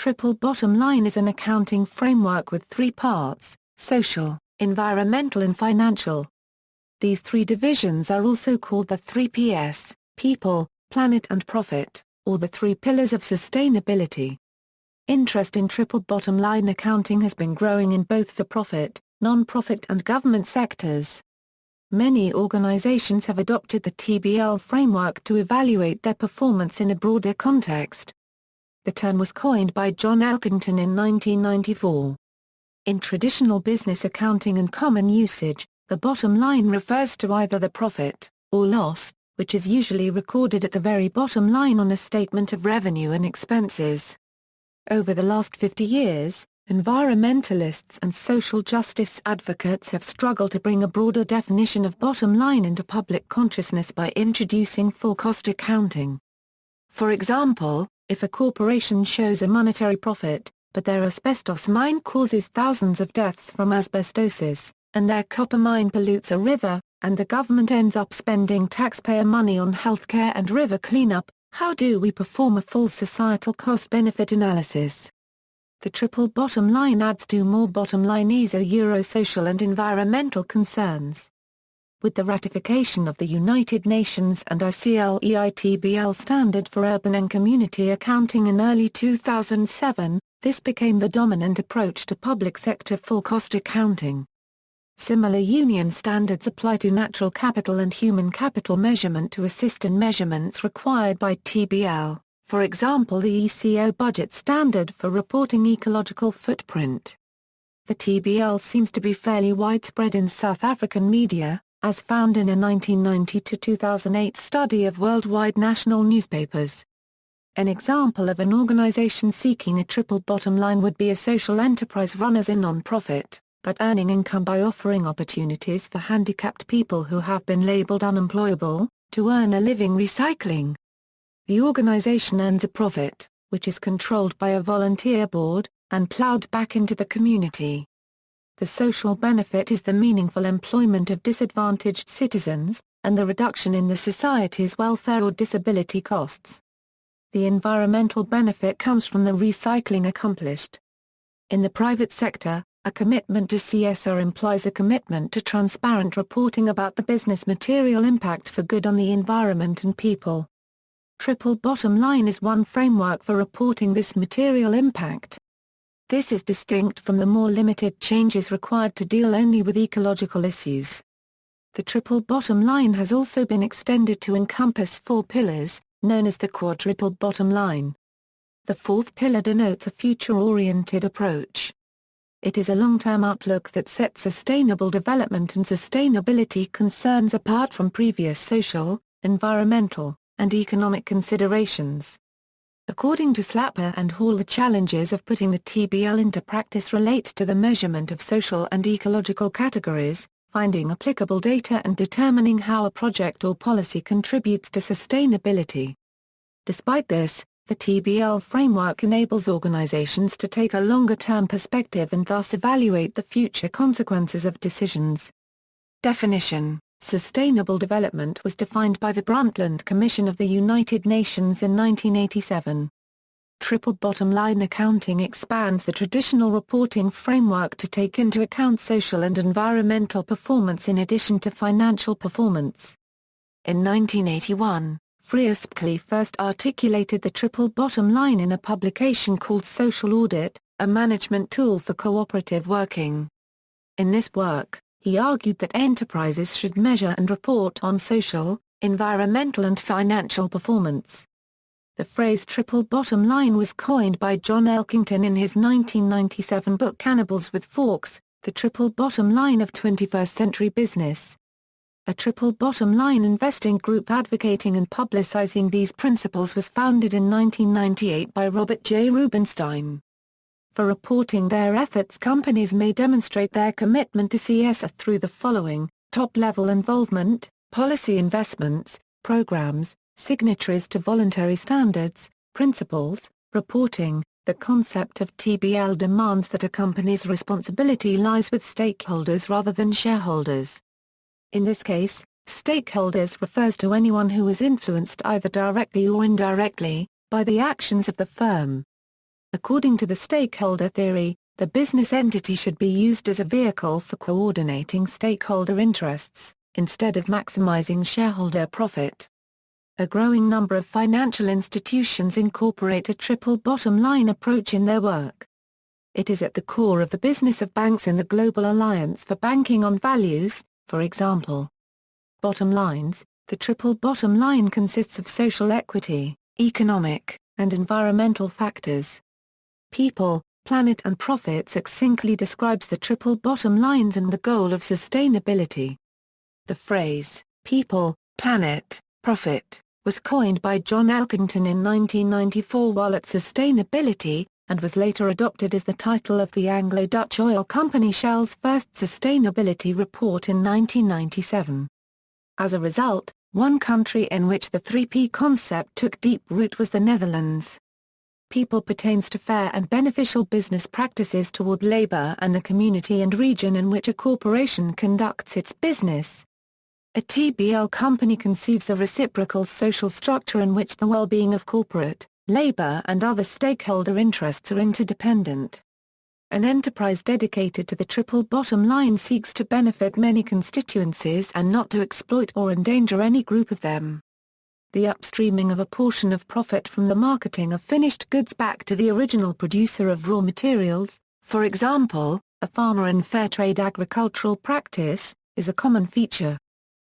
triple bottom line is an accounting framework with three parts: social, environmental and financial. These three divisions are also called the 3Ps, people, planet and profit, or the three pillars of sustainability. Interest in triple bottom line accounting has been growing in both for-profit, non-profit and government sectors. Many organizations have adopted the TBL framework to evaluate their performance in a broader context. The term was coined by John Elkington in 1994. In traditional business accounting and common usage, the bottom line refers to either the profit, or loss, which is usually recorded at the very bottom line on a statement of revenue and expenses. Over the last 50 years, environmentalists and social justice advocates have struggled to bring a broader definition of bottom line into public consciousness by introducing full cost accounting. For example, if a corporation shows a monetary profit, but their asbestos mine causes thousands of deaths from asbestosis, and their copper mine pollutes a river, and the government ends up spending taxpayer money on healthcare and river cleanup, how do we perform a full societal cost-benefit analysis? The triple bottom line adds two more bottom lines: social and environmental concerns. With the ratification of the United Nations and ICLEI TBL standard for urban and community accounting in early 2007, this became the dominant approach to public sector full cost accounting. Similar union standards apply to natural capital and human capital measurement to assist in measurements required by TBL, for example the EcoBudget standard for reporting ecological footprint. The TBL seems to be fairly widespread in South African media, as found in a 1990-2008 study of worldwide national newspapers. An example of an organization seeking a triple bottom line would be a social enterprise run as a non-profit, but earning income by offering opportunities for handicapped people who have been labeled unemployable, to earn a living recycling. The organization earns a profit, which is controlled by a volunteer board, and plowed back into the community. The social benefit is the meaningful employment of disadvantaged citizens, and the reduction in the society's welfare or disability costs. The environmental benefit comes from the recycling accomplished. In the private sector, a commitment to CSR implies a commitment to transparent reporting about the business material impact for good on the environment and people. Triple bottom line is one framework for reporting this material impact. This is distinct from the more limited changes required to deal only with ecological issues. The triple bottom line has also been extended to encompass four pillars, known as the quadruple bottom line. The fourth pillar denotes a future-oriented approach. It is a long-term outlook that sets sustainable development and sustainability concerns apart from previous social, environmental, and economic considerations. According to Slapper and Hall, the challenges of putting the TBL into practice relate to the measurement of social and ecological categories, finding applicable data and determining how a project or policy contributes to sustainability. Despite this, the TBL framework enables organizations to take a longer-term perspective and thus evaluate the future consequences of decisions. Definition: Sustainable development was defined by the Brundtland Commission of the United Nations in 1987. Triple bottom line accounting expands the traditional reporting framework to take into account social and environmental performance in addition to financial performance. In 1981, ICLEI first articulated the triple bottom line in a publication called Social Audit, a management tool for cooperative working. In this work, he argued that enterprises should measure and report on social, environmental and financial performance. The phrase triple bottom line was coined by John Elkington in his 1997 book Cannibals with Forks, The Triple Bottom Line of 21st Century Business. A triple bottom line investing group advocating and publicizing these principles was founded in 1998 by Robert J. Rubinstein. For reporting their efforts, companies may demonstrate their commitment to CSR through the following: top-level involvement, policy investments, programs, signatories to voluntary standards, principles, reporting. The concept of TBL demands that a company's responsibility lies with stakeholders rather than shareholders. In this case, stakeholders refers to anyone who is influenced either directly or indirectly by the actions of the firm. According to the stakeholder theory, the business entity should be used as a vehicle for coordinating stakeholder interests, instead of maximizing shareholder profit. A growing number of financial institutions incorporate a triple bottom line approach in their work. It is at the core of the business of banks in the Global Alliance for Banking on Values, for example. Bottom lines. The triple bottom line consists of social equity, economic, and environmental factors. People, planet and profit succinctly describes the triple bottom lines and the goal of sustainability. The phrase, people, planet, profit, was coined by John Elkington in 1994 while at Sustainability, and was later adopted as the title of the Anglo-Dutch oil company Shell's first sustainability report in 1997. As a result, one country in which the 3P concept took deep root was the Netherlands. People pertains to fair and beneficial business practices toward labor and the community and region in which a corporation conducts its business. A TBL company conceives a reciprocal social structure in which the well-being of corporate, labor and other stakeholder interests are interdependent. An enterprise dedicated to the triple bottom line seeks to benefit many constituencies and not to exploit or endanger any group of them. The upstreaming of a portion of profit from the marketing of finished goods back to the original producer of raw materials, for example, a farmer in fair trade agricultural practice, is a common feature.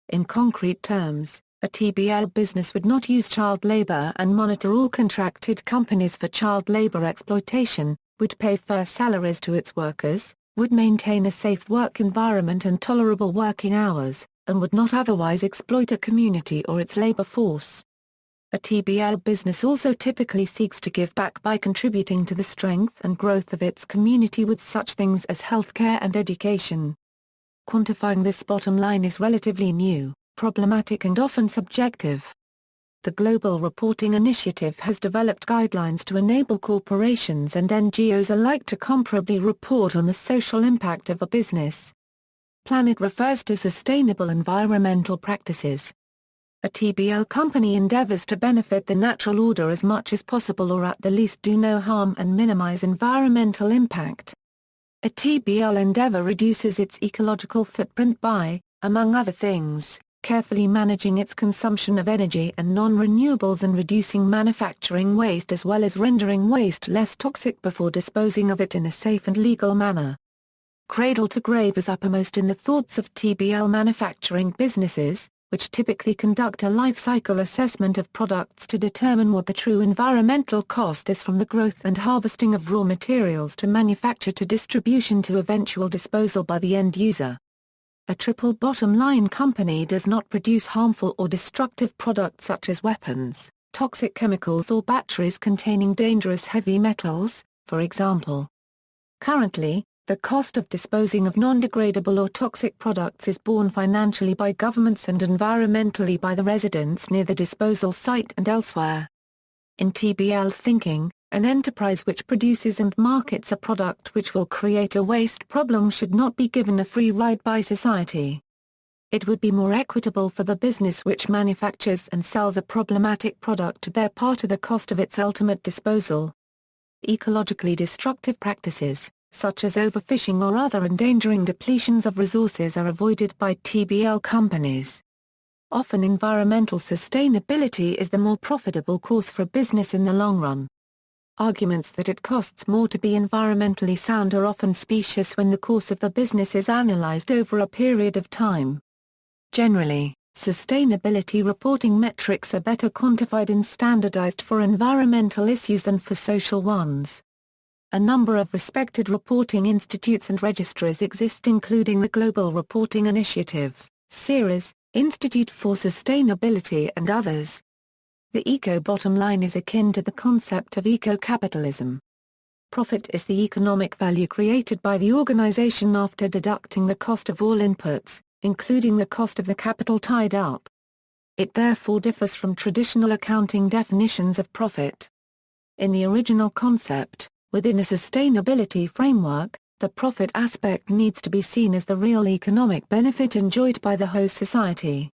In concrete terms, a TBL business would not use child labor and monitor all contracted companies for child labor exploitation, would pay fair salaries to its workers, would maintain a safe work environment and tolerable working hours, and would not otherwise exploit a community or its labor force. A TBL business also typically seeks to give back by contributing to the strength and growth of its community with such things as healthcare and education. Quantifying this bottom line is relatively new, problematic and often subjective. The Global Reporting Initiative has developed guidelines to enable corporations and NGOs alike to comparably report on the social impact of a business. Planet refers to sustainable environmental practices. A TBL company endeavors to benefit the natural order as much as possible or at the least do no harm and minimize environmental impact. A TBL endeavor reduces its ecological footprint by, among other things, carefully managing its consumption of energy and non-renewables and reducing manufacturing waste as well as rendering waste less toxic before disposing of it in a safe and legal manner. Cradle to grave is uppermost in the thoughts of TBL manufacturing businesses, which typically conduct a life cycle assessment of products to determine what the true environmental cost is from the growth and harvesting of raw materials to manufacture to distribution to eventual disposal by the end user. A triple bottom line company does not produce harmful or destructive products such as weapons, toxic chemicals or batteries containing dangerous heavy metals, for example. Currently, the cost of disposing of non-degradable or toxic products is borne financially by governments and environmentally by the residents near the disposal site and elsewhere. In TBL thinking, an enterprise which produces and markets a product which will create a waste problem should not be given a free ride by society. It would be more equitable for the business which manufactures and sells a problematic product to bear part of the cost of its ultimate disposal. Ecologically destructive practices, such as overfishing or other endangering depletions of resources, are avoided by TBL companies. Often environmental sustainability is the more profitable course for a business in the long run. Arguments that it costs more to be environmentally sound are often specious when the course of the business is analyzed over a period of time. Generally, sustainability reporting metrics are better quantified and standardized for environmental issues than for social ones. A number of respected reporting institutes and registries exist, including the Global Reporting Initiative, CERES, Institute for Sustainability and others. The eco-bottom line is akin to the concept of eco-capitalism. Profit is the economic value created by the organization after deducting the cost of all inputs, including the cost of the capital tied up. It therefore differs from traditional accounting definitions of profit. In the original concept, within a sustainability framework, the profit aspect needs to be seen as the real economic benefit enjoyed by the host society.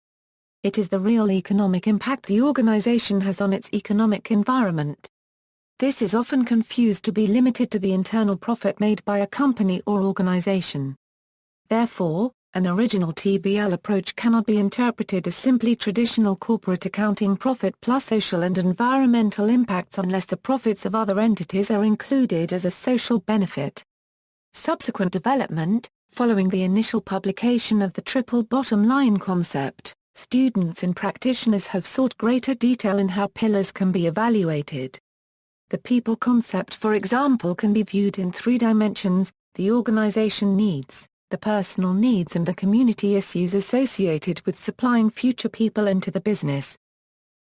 It is the real economic impact the organization has on its economic environment. This is often confused to be limited to the internal profit made by a company or organization. Therefore, an original TBL approach cannot be interpreted as simply traditional corporate accounting profit plus social and environmental impacts unless the profits of other entities are included as a social benefit. Subsequent development, following the initial publication of the triple bottom line concept, students and practitioners have sought greater detail in how pillars can be evaluated. The people concept, for example, can be viewed in three dimensions: the organization needs, the personal needs, and the community issues associated with supplying future people into the business.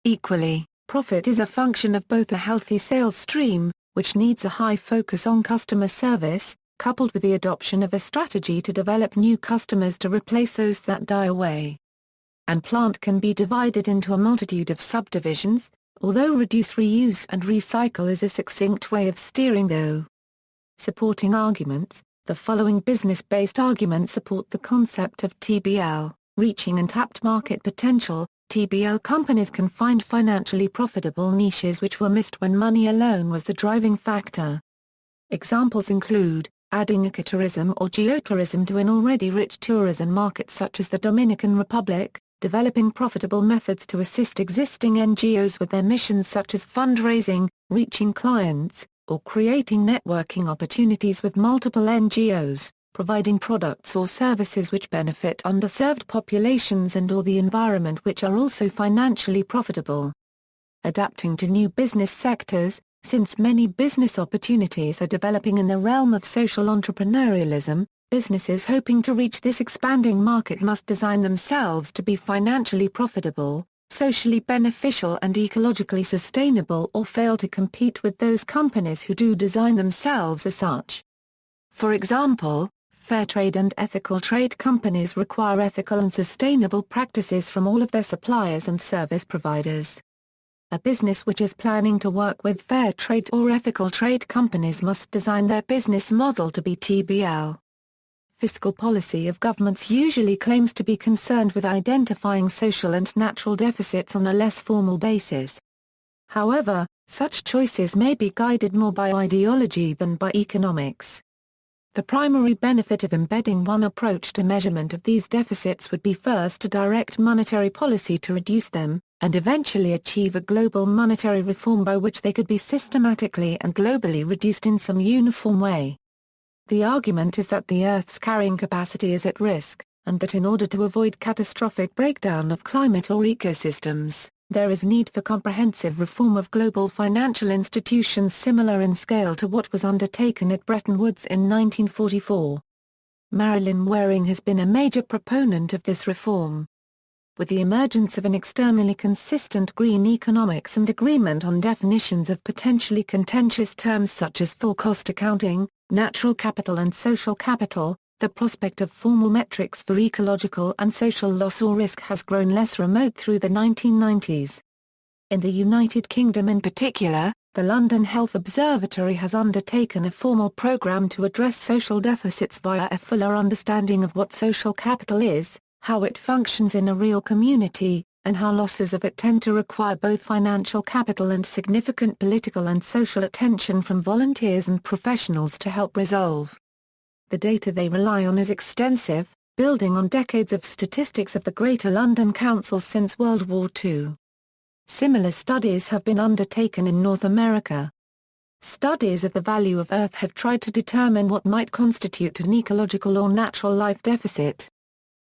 Equally, profit is a function of both a healthy sales stream, which needs a high focus on customer service, coupled with the adoption of a strategy to develop new customers to replace those that die away. And plant can be divided into a multitude of subdivisions, although reduce, reuse and recycle is a succinct way of steering though. Supporting arguments: the following business-based arguments support the concept of TBL. Reaching untapped market potential: TBL companies can find financially profitable niches which were missed when money alone was the driving factor. Examples include adding ecotourism or geotourism to an already rich tourism market such as the Dominican Republic, developing profitable methods to assist existing NGOs with their missions such as fundraising, reaching clients, or creating networking opportunities with multiple NGOs, providing products or services which benefit underserved populations and/or the environment which are also financially profitable. Adapting to new business sectors: since many business opportunities are developing in the realm of social entrepreneurialism, businesses hoping to reach this expanding market must design themselves to be financially profitable, socially beneficial and ecologically sustainable, or fail to compete with those companies who do design themselves as such. For example, fair trade and ethical trade companies require ethical and sustainable practices from all of their suppliers and service providers. A business which is planning to work with fair trade or ethical trade companies must design their business model to be TBL. Fiscal policy of governments usually claims to be concerned with identifying social and natural deficits on a less formal basis. However, such choices may be guided more by ideology than by economics. The primary benefit of embedding one approach to measurement of these deficits would be first to direct monetary policy to reduce them, and eventually achieve a global monetary reform by which they could be systematically and globally reduced in some uniform way. The argument is that the Earth's carrying capacity is at risk, and that in order to avoid catastrophic breakdown of climate or ecosystems, there is need for comprehensive reform of global financial institutions similar in scale to what was undertaken at Bretton Woods in 1944. Marilyn Waring has been a major proponent of this reform. With the emergence of an externally consistent green economics and agreement on definitions of potentially contentious terms such as full cost accounting, natural capital and social capital, the prospect of formal metrics for ecological and social loss or risk has grown less remote through the 1990s. In the United Kingdom in particular, the London Health Observatory has undertaken a formal programme to address social deficits via a fuller understanding of what social capital is, how it functions in a real community, and how losses of it tend to require both financial capital and significant political and social attention from volunteers and professionals to help resolve. The data they rely on is extensive, building on decades of statistics of the Greater London Council since World War II. Similar studies have been undertaken in North America. Studies of the value of Earth have tried to determine what might constitute an ecological or natural life deficit.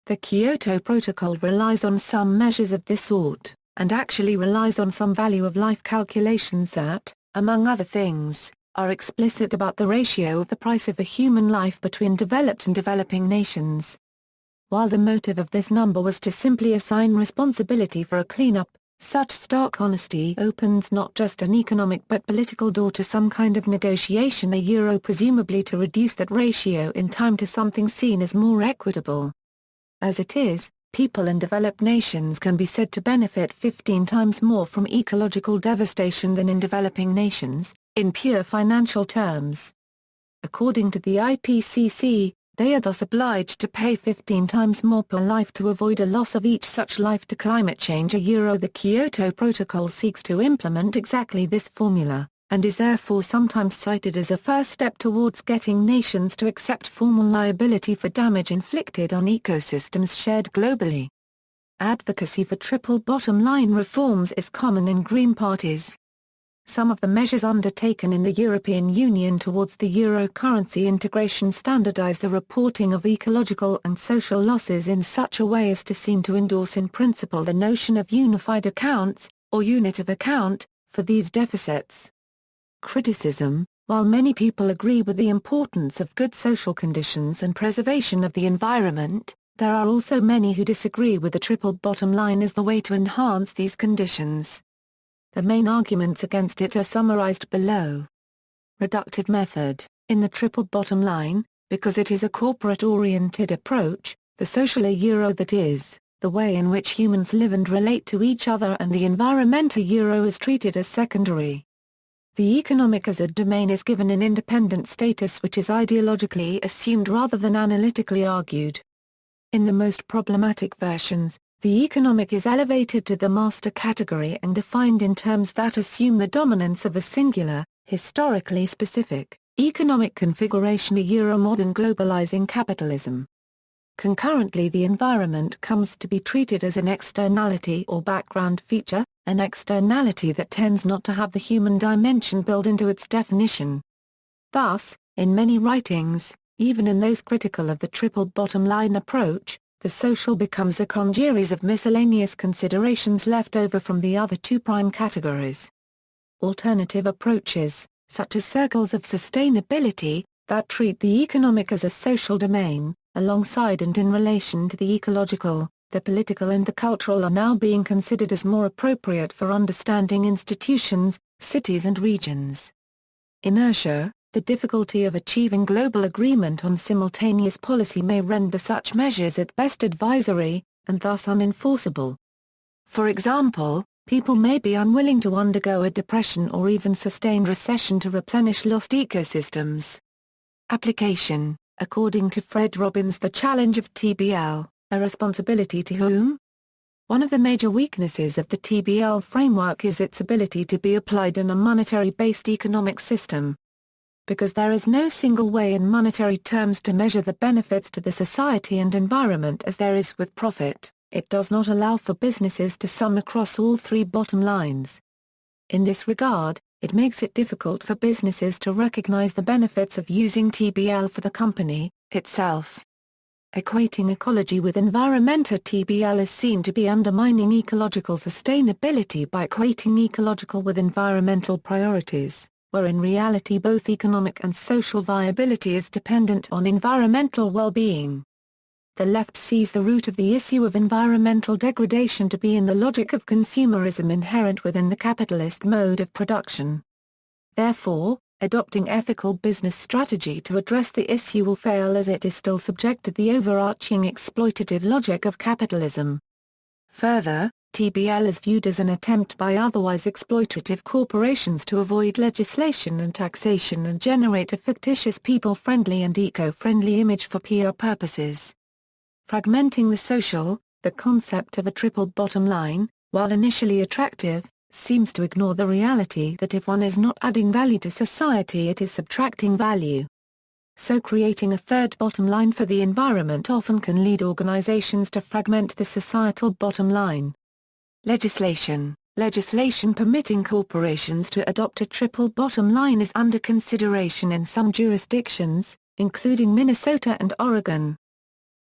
The Kyoto Protocol relies on some measures of this sort, and actually relies on some value of life calculations that, among other things, are explicit about the ratio of the price of a human life between developed and developing nations. While the motive of this number was to simply assign responsibility for a cleanup, such stark honesty opens not just an economic but political door to some kind of negotiation, presumably to reduce that ratio in time to something seen as more equitable. As it is, people in developed nations can be said to benefit 15 times more from ecological devastation than in developing nations, in pure financial terms. According to the IPCC, they are thus obliged to pay 15 times more per life to avoid a loss of each such life to climate change. The Kyoto Protocol seeks to implement exactly this formula, and is therefore sometimes cited as a first step towards getting nations to accept formal liability for damage inflicted on ecosystems shared globally. Advocacy for triple bottom line reforms is common in Green parties. Some of the measures undertaken in the European Union towards the euro currency integration standardize the reporting of ecological and social losses in such a way as to seem to endorse in principle the notion of unified accounts, or unit of account, for these deficits. Criticism: while many people agree with the importance of good social conditions and preservation of the environment, there are also many who disagree with the triple bottom line as the way to enhance these conditions. The main arguments against it are summarized below. Reductive method: in the triple bottom line, because it is a corporate-oriented approach, the social euro, that is, the way in which humans live and relate to each other, and the environmental euro is treated as secondary. The economic as a domain is given an independent status which is ideologically assumed rather than analytically argued. In the most problematic versions, the economic is elevated to the master category and defined in terms that assume the dominance of a singular, historically specific, economic configuration, a Euro-modern globalizing capitalism. Concurrently, the environment comes to be treated as an externality or background feature, an externality that tends not to have the human dimension built into its definition. Thus, in many writings, even in those critical of the triple bottom line approach, the social becomes a congeries of miscellaneous considerations left over from the other two prime categories. Alternative approaches, such as circles of sustainability, that treat the economic as a social domain, alongside and in relation to the ecological, the political and the cultural, are now being considered as more appropriate for understanding institutions, cities and regions. Inertia: the difficulty of achieving global agreement on simultaneous policy may render such measures at best advisory, and thus unenforceable. For example, people may be unwilling to undergo a depression or even sustained recession to replenish lost ecosystems. Application: according to Fred Robbins, the challenge of TBL, a responsibility to whom? One of the major weaknesses of the TBL framework is its ability to be applied in a monetary-based economic system. Because there is no single way in monetary terms to measure the benefits to the society and environment as there is with profit, it does not allow for businesses to sum across all three bottom lines. In this regard, it makes it difficult for businesses to recognize the benefits of using TBL for the company itself. Equating ecology with environmental TBL is seen to be undermining ecological sustainability by equating ecological with environmental priorities, where in reality both economic and social viability is dependent on environmental well-being. The left sees the root of the issue of environmental degradation to be in the logic of consumerism inherent within the capitalist mode of production. Therefore, adopting ethical business strategy to address the issue will fail, as it is still subject to the overarching exploitative logic of capitalism. Further, TBL is viewed as an attempt by otherwise exploitative corporations to avoid legislation and taxation and generate a fictitious people-friendly and eco-friendly image for PR purposes. Fragmenting the social, the concept of a triple bottom line, while initially attractive, seems to ignore the reality that if one is not adding value to society, it is subtracting value. So creating a third bottom line for the environment often can lead organizations to fragment the societal bottom line. Legislation permitting corporations to adopt a triple bottom line is under consideration in some jurisdictions, including Minnesota and Oregon.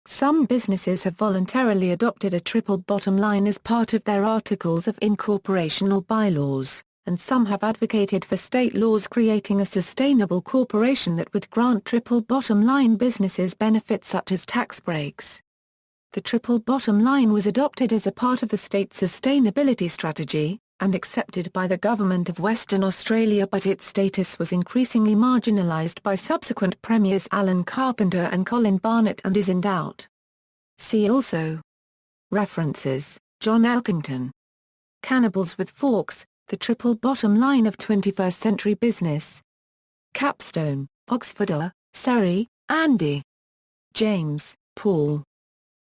Some businesses have voluntarily adopted a triple bottom line as part of their articles of incorporation or bylaws, and some have advocated for state laws creating a sustainable corporation that would grant triple bottom line businesses benefits such as tax breaks. The triple bottom line was adopted as a part of the state sustainability strategy, and accepted by the government of Western Australia, but its status was increasingly marginalised by subsequent premiers Alan Carpenter and Colin Barnett and is in doubt. See also. References: John Elkington. Cannibals with Forks, The Triple Bottom Line of 21st Century Business. Capstone, Oxford. Surrey, Andy. James, Paul.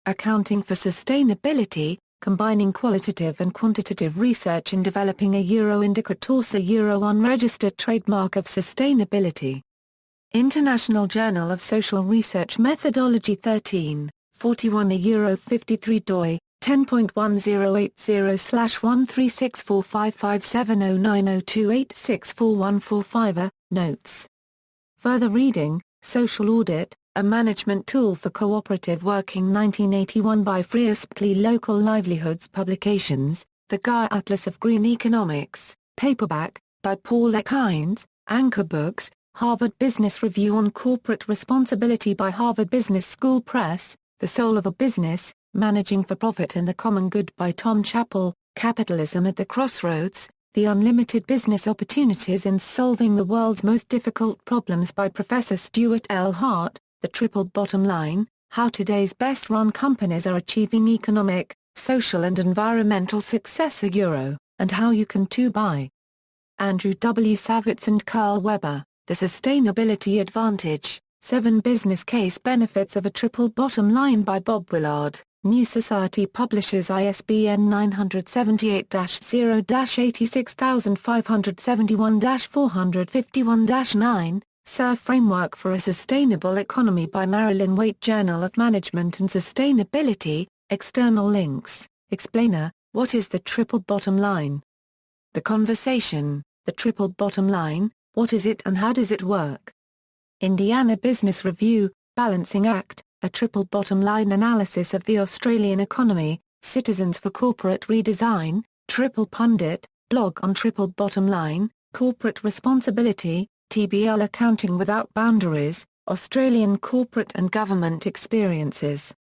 Accounting for Sustainability, combining qualitative and quantitative research in developing a Euro Indicators, a Euro unregistered trademark of sustainability. International Journal of Social Research Methodology 13, 41 a Euro 53 doi, 10.1080/13645570902864145 Notes. Further reading, Social Audit, a Management Tool for Cooperative Working 1981 by ICLEI Local Livelihoods Publications, The Gaia Atlas of Green Economics, paperback, by Paul Hines, Anchor Books, Harvard Business Review on Corporate Responsibility by Harvard Business School Press, The Soul of a Business, Managing for Profit and the Common Good by Tom Chappell, Capitalism at the Crossroads, The Unlimited Business Opportunities in Solving the World's Most Difficult Problems by Professor Stuart L. Hart, The Triple Bottom Line, How Today's Best-Run Companies Are Achieving Economic, Social and Environmental Success, a Euro, and How You Can Too by Andrew W. Savitz and Carl Weber, The Sustainability Advantage, 7 Business Case Benefits of a Triple Bottom Line by Bob Willard. New Society Publishers, ISBN 978-86571-451-9, SUR Framework for a Sustainable Economy by Marilyn Waite, Journal of Management and Sustainability, external links, explainer, what is the triple bottom line? The Conversation, the Triple Bottom Line, what is it and how does it work? Indiana Business Review, Balancing Act, a Triple Bottom Line Analysis of the Australian Economy, Citizens for Corporate Redesign, Triple Pundit, blog on Triple Bottom Line, Corporate Responsibility, TBL Accounting Without Boundaries, Australian Corporate and Government Experiences.